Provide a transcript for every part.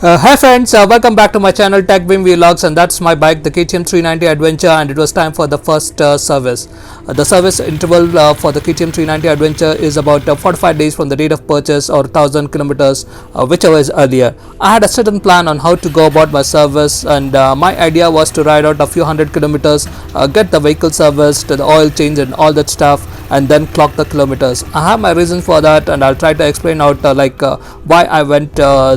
Hi friends, welcome back to my channel TechBheemVLogs, and that's my bike, the KTM 390 Adventure, and it was time for the first service. The service interval for the KTM 390 Adventure is about 45 days from the date of purchase, or 1000 kilometers, whichever is earlier. I had a certain plan on how to go about my service, and my idea was to ride out a few hundred kilometers, get the vehicle serviced, the oil change and all that stuff, and then clock the kilometers. I have my reasons for that, and I'll try to explain out why I went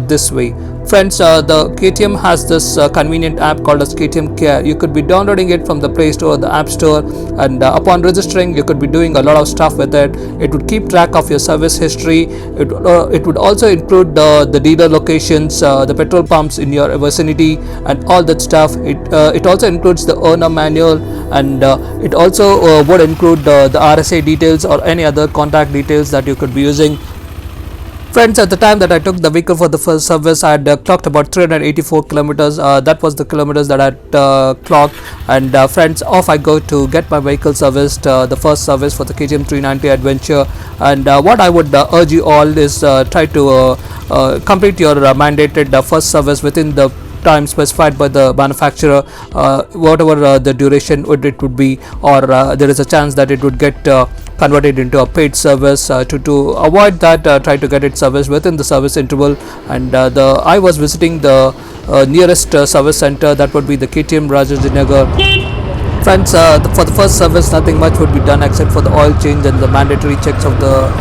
this way. Friends, the KTM has this convenient app called as KTM Care. You could be downloading it from the Play Store or the App Store, and upon registering you could be doing a lot of stuff with it. It would keep track of your service history. It would also include the dealer locations, the petrol pumps in your vicinity, and all that stuff. It also includes the owner manual, and it also would include the RSA details or any other contact details that you could be using. Friends, at the time that I took the vehicle for the first service, I had clocked about 384 kilometers. That was the kilometers that I had clocked. And friends, off I go to get my vehicle serviced, the first service for the KTM 390 Adventure. And what I would urge you all is try to complete your mandated first service within the time specified by the manufacturer, whatever the duration it would be, or there is a chance that it would get converted into a paid service. To avoid that, try to get it serviced within the service interval. And I was visiting the nearest service center, that would be the KTM Rajajinagar. Friends, for the first service, nothing much would be done except for the oil change and the mandatory checks of the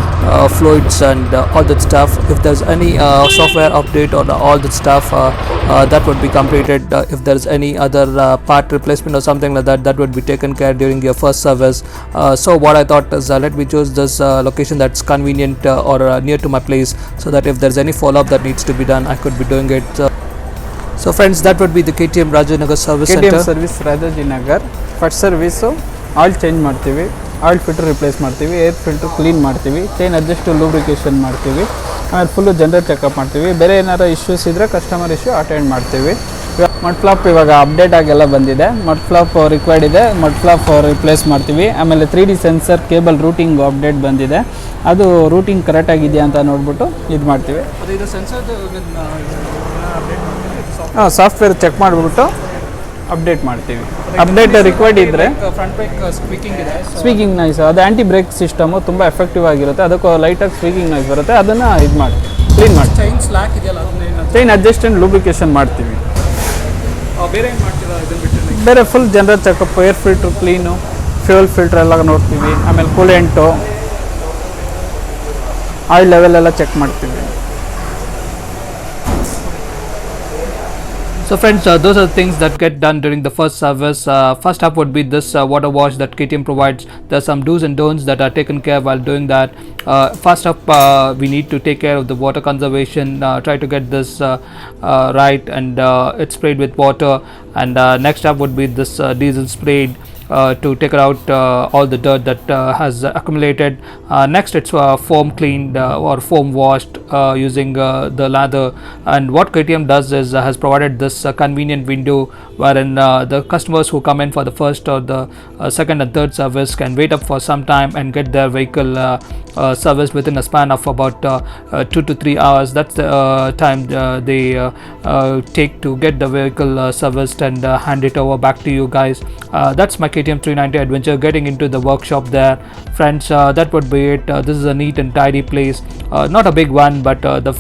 fluids and all that stuff. If there's any software update or all that stuff, that would be completed. If there's any other part replacement or something like that, that would be taken care during your first service. So what I thought is, let me choose this location that's convenient or near to my place, so that if there's any follow-up that needs to be done, I could be doing it. So friends, that would be the KTM Rajajinagar Service KTM Center. Service Rajajinagar. First service oil change ಮಾಡ್ತೀವಿ, oil filter replace ಮಾಡ್ತೀವಿ, air filter clean ಮಾಡ್ತೀವಿ, chain adjust lubrication ಮಾಡ್ತೀವಿ, ಆಮೇಲೆ full general checkup ಮಾಡ್ತೀವಿ. ಬೇರೆ ಏನಾರು issues ಇದ್ದರೆ customer issue attend ಮಾಡ್ತೀವಿ. ಮಡ್ ಫ್ಲಾಪ್ ಇವಾಗ ಅಪ್ಡೇಟ್ ಆಗೆಲ್ಲ ಬಂದಿದೆ, ಮಡ್ ಫ್ಲಾಪ್ ರಿಕ್ವೈರ್ಡ್ ಇದೆ, ಮಡ್ ಫ್ಲಾಪ್ ರಿಪ್ಲೇಸ್ ಮಾಡ್ತೀವಿ. ಆಮೇಲೆ 3D sensor cable routing update ಬಂದಿದೆ, ಅದು ರೂಟಿಂಗ್ ಕರೆಕ್ಟಾಗಿದೆಯಾ ಅಂತ ನೋಡ್ಬಿಟ್ಟು ಇದು ಮಾಡ್ತೀವಿ. ಸಾಫ್ಟ್ವೇರ್ ಚೆಕ್ ಮಾಡಿಬಿಟ್ಟು ಅಪ್ಡೇಟ್ ಮಾಡ್ತೀವಿ. ಅಪ್ಡೇಟ್ ರಿಕ್ವೈರ್ಡ್ ಇದ್ದರೆ ಸ್ಪೀಕಿಂಗ್ ನಾಯ್ಸ್, ಅದು ಆ್ಯಂಟಿ ಬ್ರೇಕ್ ಸಿಸ್ಟಮು ತುಂಬ ಎಫೆಕ್ಟಿವ್ ಆಗಿರುತ್ತೆ, ಅದಕ್ಕೂ ಲೈಟಾಗಿ ಸ್ಪೀಕಿಂಗ್ ನಾಯ್ಸ್ ಬರುತ್ತೆ, ಅದನ್ನು ಇದು ಮಾಡಿ ಕ್ಲೀನ್ ಮಾಡಿ. ಚೈನ್ ಅಡ್ಜಸ್ಟ್ ಆ್ಯಂಡ್ ಲೂಬ್ರಿಕೇಷನ್ ಮಾಡ್ತೀವಿ. ಬೇರೆ full general checkup, air filter clean, fuel filter ಎಲ್ಲ ನೋಡ್ತೀವಿ. ಆಮೇಲೆ ಕೂಲೆಂಟು, ಆಯಿಲ್ ಲೆವೆಲ್ ಎಲ್ಲ ಚೆಕ್ ಮಾಡ್ತೀವಿ. So friends, those are the things that get done during the first service. First up would be this water wash that KTM provides. There are some do's and don'ts that are taken care of while doing that. First up, we need to take care of the water conservation, try to get this right, and it's sprayed with water. And next up would be this diesel sprayed to take out all the dirt that has accumulated. Next, it's foam cleaned or foam washed using the lather. And what KTM does is has provided this convenient window wherein the customers who come in for the first or the second and third service can wait up for some time and get their vehicle serviced within a span of about 2 to 3 hours. That's the time they take to get the vehicle serviced and hand it over back to you guys. That's my KTM 390 Adventure getting into the workshop there. Friends, that would be it. This is a neat and tidy place, not a big one, but the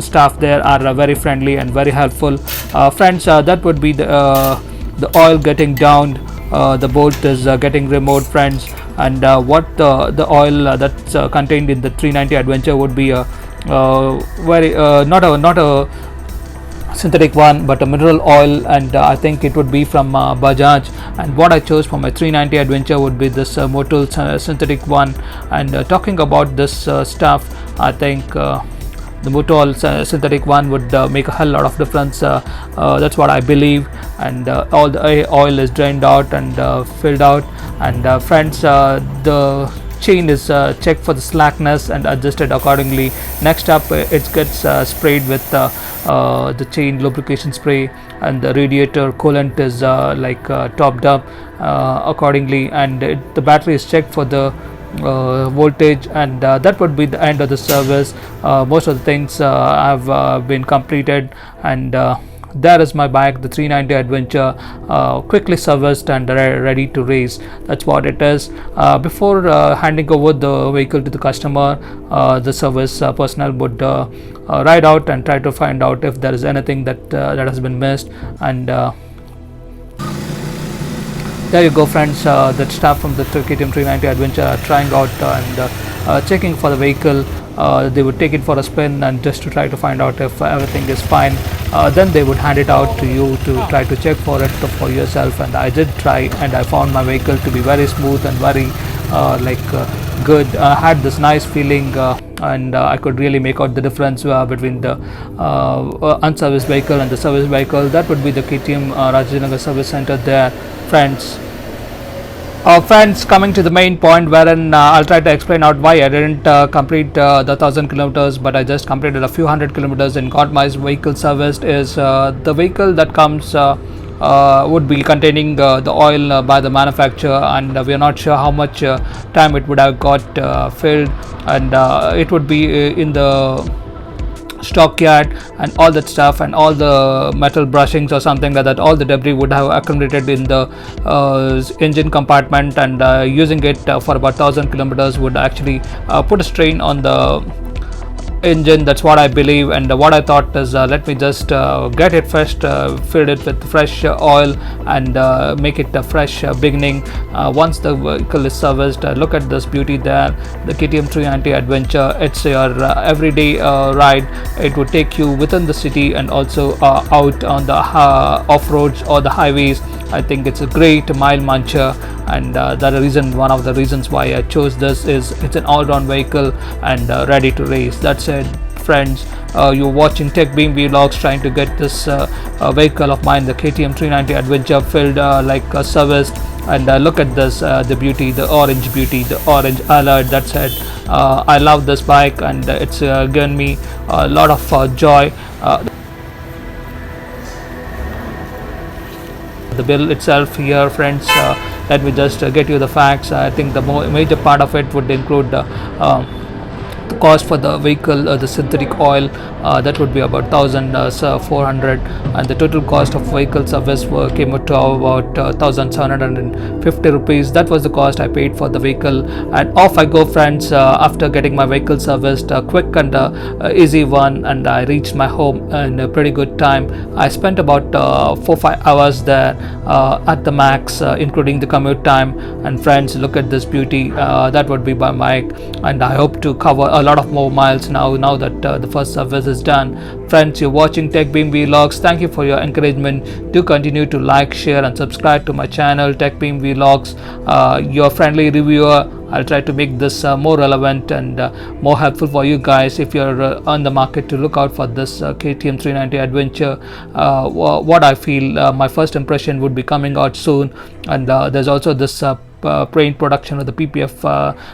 staff there are very friendly and very helpful. Friends, that would be the oil getting downed, the bolt is getting removed, friends. And what the oil that's contained in the 390 Adventure would be very not a synthetic one, but a mineral oil, and I think it would be from Bajaj. And what I chose for my 390 Adventure would be this Motul synthetic one. And talking about this stuff, I think the Motul synthetic one would make a hell lot of difference. That's what I believe. And all the oil is drained out and filled out. And friends, the chain is checked for the slackness and adjusted accordingly. Next up, it gets sprayed with the chain lubrication spray, and the radiator coolant is topped up accordingly. And the battery is checked for the voltage, and that would be the end of the service. Most of the things have been completed, and there is my bike, the 390 Adventure, quickly serviced and ready to race. That's what it is. Before handing over the vehicle to the customer, the service personnel would ride out and try to find out if there is anything that has been missed. And there you go, friends. The staff from the KTM 390 Adventure are trying out and checking for the vehicle. They would take it for a spin and just to try to find out if everything is fine. Then they would hand it out to you to try to check for it for yourself. And I did try, and I found my vehicle to be very smooth and very good. I had this nice feeling, and I could really make out the difference between the unserviced vehicle and the service vehicle. That would be the KTM Rajajinagar Service Center there, friends. Friends, coming to the main point, wherein I'll try to explain out why I didn't complete the 1000 kilometers, but I just completed a few hundred kilometers and got my vehicle serviced. Is the vehicle that comes would be containing the oil by the manufacturer, and we are not sure how much time it would have got filled, and it would be in the stockyard and all that stuff, and all the metal brushings or something like that, all the debris would have accumulated in the engine compartment, and using it for about 1000 kilometers would actually put a strain on the engine. That's what I believe, and what I thought is let me just get it fresh, fill it with fresh oil, and make it a fresh beginning. Once the vehicle is serviced, look at this beauty there, the KTM 390 Adventure. It's your everyday ride. It would take you within the city and also out on the off roads or the highways. I think it's a great mile muncher, and one of the reasons why I chose this is it's an all-round vehicle and ready to race. That's it, friends. You're watching TechBheemVLogs, trying to get this vehicle of mine, the KTM 390 Adventure, filled serviced. And look at this, the beauty, the orange beauty, the orange alert. That's it. I love this bike, and it's given me a lot of joy. The bill itself here, friends, let me just get you the facts. I think the major part of it would include the cost for the vehicle, the synthetic oil, that would be about 1400, and the total cost of vehicle service came out to about 1750 rupees. That was the cost I paid for the vehicle, and off I go, friends, after getting my vehicle serviced, a quick and easy one, and I reached my home in a pretty good time. I spent about 4-5 hours there at the max, including the commute time. And friends, look at this beauty. That would be my bike, and I hope to cover a lot of more miles now that the first service is done. Friends, you're watching TechBheemVLogs. Thank you for your encouragement. Do continue to like, share, and subscribe to my channel, TechBheemVLogs. Your friendly reviewer. I'll try to make this more relevant and more helpful for you guys if you're on the market to look out for this KTM 390 Adventure. What I feel, my first impression would be coming out soon, and there's also this paint production of the PPF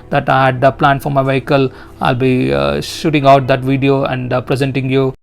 that I had planned for my vehicle. I'll be shooting out that video and presenting you.